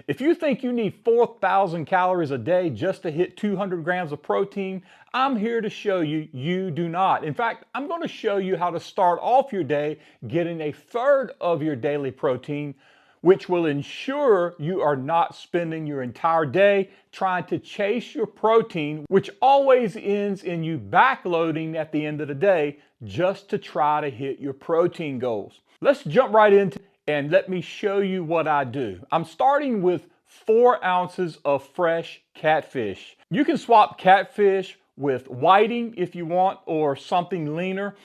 If you think you need 4,000 calories a day just to hit 200 grams of protein, I'm here to show you you do not. In fact, I'm going to show you how to start off your day getting a third of your daily protein, which will ensure you are not spending your entire day trying to chase your protein, which always ends in you backloading at the end of the day just to try to hit your protein goals. Let's jump right into it and let me show you what I do. I'm starting with 4 ounces of fresh catfish. You can swap catfish with whiting if you want, or something leaner.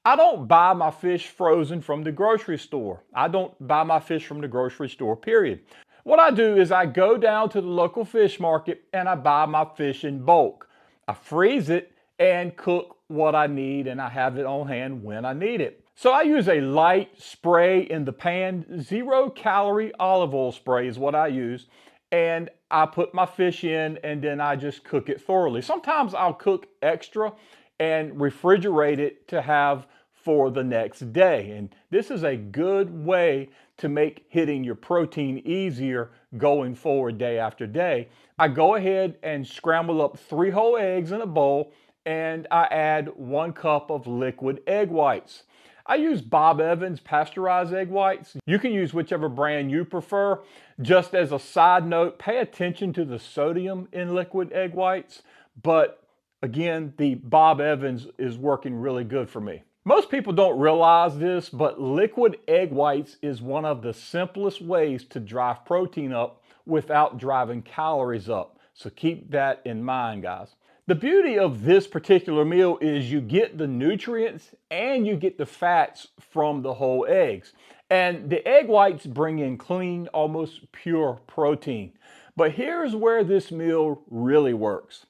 I don't buy my fish frozen from the grocery store. I don't buy my fish from the grocery store, period. What I do is I go down to the local fish market and I buy my fish in bulk. I freeze it and cook what I need, and I have it on hand when I need it. So I use a light spray in the pan. 0-calorie olive oil spray is what I use. And I put my fish in and then I just cook it thoroughly. Sometimes I'll cook extra and refrigerate it to have for the next day. And this is a good way to make hitting your protein easier going forward day after day. I go ahead and scramble up 3 whole eggs in a bowl, and I add 1 cup of liquid egg whites. I use Bob Evans pasteurized egg whites. You can use whichever brand you prefer. Just as a side note, pay attention to the sodium in liquid egg whites. But again, the Bob Evans is working really good for me. Most people don't realize this, but liquid egg whites is one of the simplest ways to drive protein up without driving calories up. So keep that in mind, guys. The beauty of this particular meal is you get the nutrients and you get the fats from the whole eggs. And the egg whites bring in clean, almost pure protein. But here's where this meal really works.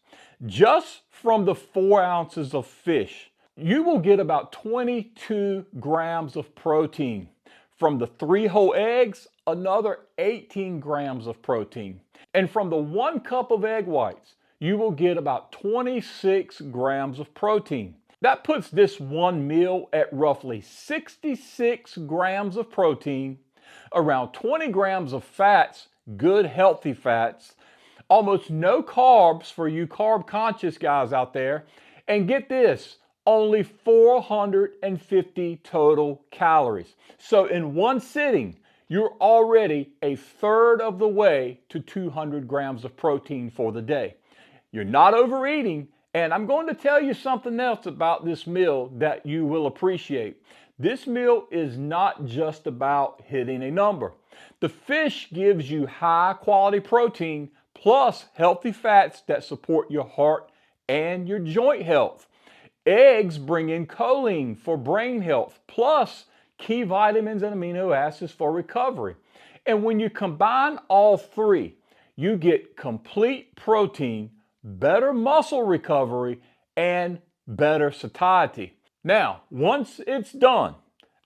Just from the 4 ounces of fish, you will get about 22 grams of protein. From the 3 whole eggs, another 18 grams of protein. And from the 1 cup of egg whites, you will get about 26 grams of protein. That puts this one meal at roughly 66 grams of protein, around 20 grams of fats, good healthy fats, almost no carbs for you carb conscious guys out there, and get this, only 450 total calories. So in one sitting, you're already a third of the way to 200 grams of protein for the day. You're not overeating, and I'm going to tell you something else about this meal that you will appreciate. This meal is not just about hitting a number. The fish gives you high quality protein plus healthy fats that support your heart and your joint health. Eggs bring in choline for brain health, plus key vitamins and amino acids for recovery. And when you combine all 3, you get complete protein, better muscle recovery, and better satiety. Now, once it's done,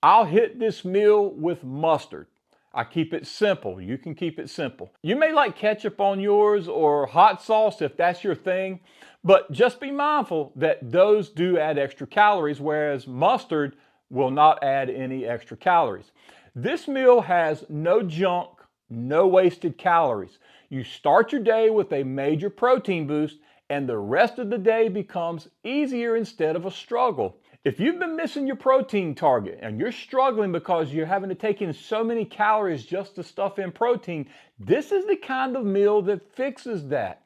I'll hit this meal with mustard. I keep it simple. You can keep it simple. You may like ketchup on yours or hot sauce if that's your thing, but just be mindful that those do add extra calories, whereas mustard will not add any extra calories. This meal has no junk, no wasted calories. You start your day with a major protein boost, and the rest of the day becomes easier instead of a struggle. If you've been missing your protein target and you're struggling because you're having to take in so many calories just to stuff in protein, this is the kind of meal that fixes that.